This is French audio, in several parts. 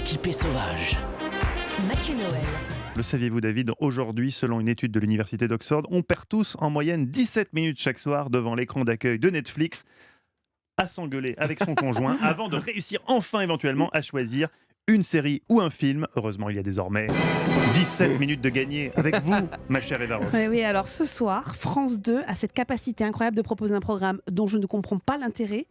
équipés sauvages. Mathieu Noël. Le saviez-vous, David? Aujourd'hui, selon une étude de l'université d'Oxford, on perd tous en moyenne 17 minutes chaque soir devant l'écran d'accueil de Netflix à s'engueuler avec son conjoint avant de réussir enfin éventuellement à choisir une série ou un film. Heureusement, il y a désormais 17 minutes de gagner avec vous, ma chère Eva Roth. Oui, alors ce soir, France 2 a cette capacité incroyable de proposer un programme dont je ne comprends pas l'intérêt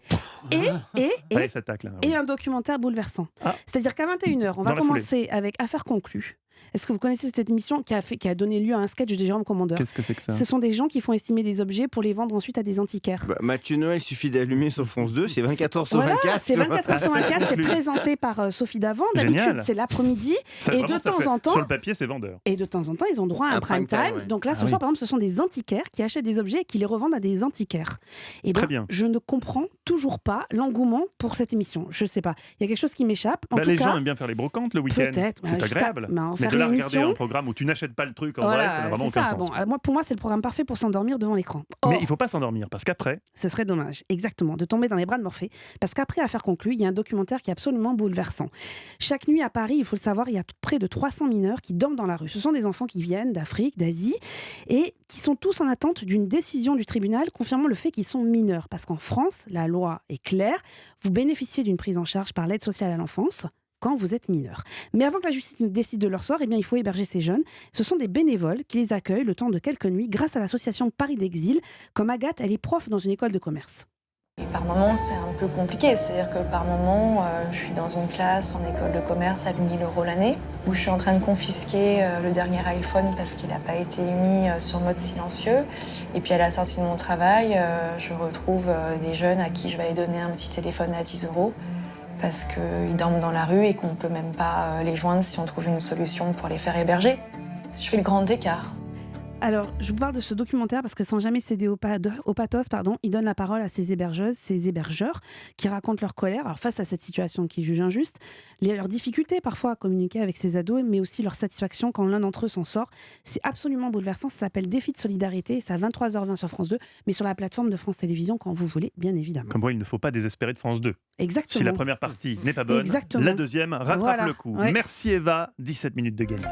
Allez, ça tacle, là. et un documentaire bouleversant. Ah. C'est-à-dire qu'à 21h, on va Dans la commencer avec Affaires conclues. Est-ce que vous connaissez cette émission qui a donné lieu à un sketch de Jérôme Commandeur? Qu'est-ce que c'est que ça? Ce sont des gens qui font estimer des objets pour les vendre ensuite à des antiquaires. Mathieu Noël, il suffit d'allumer sur France 2, c'est 24h sur Voilà, 24. c'est 24h sur 24, c'est présenté par Sophie Davant. D'habitude, Génial. c'est l'après-midi. Ça, Et vraiment, de ça temps fait- en temps, Sur le papier, c'est vendeur. Et de temps en temps, ils ont droit à un prime time. ouais. Donc là, ce Ah soir, oui. par exemple, ce sont des antiquaires qui achètent des objets et qui les revendent à des antiquaires. Et Très bien. je ne comprends toujours pas l'engouement pour cette émission. Je ne sais pas. Il y a quelque chose qui m'échappe. En tout Les cas, gens aiment bien faire les brocantes le week-end. peut-être. C'est agréable. en Mais faire de là une regarder émission. un programme où tu n'achètes pas le truc en Voilà, vrai, ça n'a vraiment c'est aucun ça. sens. Bon, pour moi, c'est le programme parfait pour s'endormir devant l'écran. Or, Mais il ne faut pas s'endormir parce qu'après, ce serait dommage, exactement, de tomber dans les bras de Morphée. Parce qu'après Affaires conclues, il y a un documentaire qui est absolument bouleversant. Chaque nuit à Paris, il faut le savoir, il y a près de 300 mineurs qui dorment dans la rue. Ce sont des enfants qui viennent d'Afrique, d'Asie, et qui sont tous en attente d'une décision du tribunal confirmant le fait qu'ils sont mineurs. Parce qu'en France, la loi est claire, vous bénéficiez d'une prise en charge par l'aide sociale à l'enfance quand vous êtes mineur. Mais avant que la justice ne décide de leur sort, il faut héberger ces jeunes. Ce sont des bénévoles qui les accueillent le temps de quelques nuits grâce à l'association Paris d'Exil. Comme Agathe, elle est prof dans une école de commerce. Et par moments, c'est un peu compliqué. C'est-à-dire que par moments, je suis dans une classe en école de commerce à 1 000 € l'année, où je suis en train de confisquer le dernier iPhone parce qu'il n'a pas été mis sur mode silencieux. Et puis à la sortie de mon travail, je retrouve des jeunes à qui je vais aller donner un petit téléphone à 10 € parce qu'ils dorment dans la rue et qu'on ne peut même pas les joindre si on trouve une solution pour les faire héberger. Je fais le grand écart. Alors, je vous parle de ce documentaire parce que sans jamais céder au pathos, il donne la parole à ces hébergeuses, ces hébergeurs qui racontent leur colère alors, face à cette situation qu'ils jugent injuste, leurs difficultés parfois à communiquer avec ces ados, mais aussi leur satisfaction quand l'un d'entre eux s'en sort. C'est absolument bouleversant, ça s'appelle Défi de solidarité, c'est à 23h20 sur France 2, mais sur la plateforme de France Télévisions quand vous voulez, bien évidemment. comme quoi, il ne faut pas désespérer de France 2. Exactement. Si la première partie n'est pas bonne, Exactement. la deuxième rattrape Voilà. le coup. Ouais. Merci Eva, 17 minutes de gagné.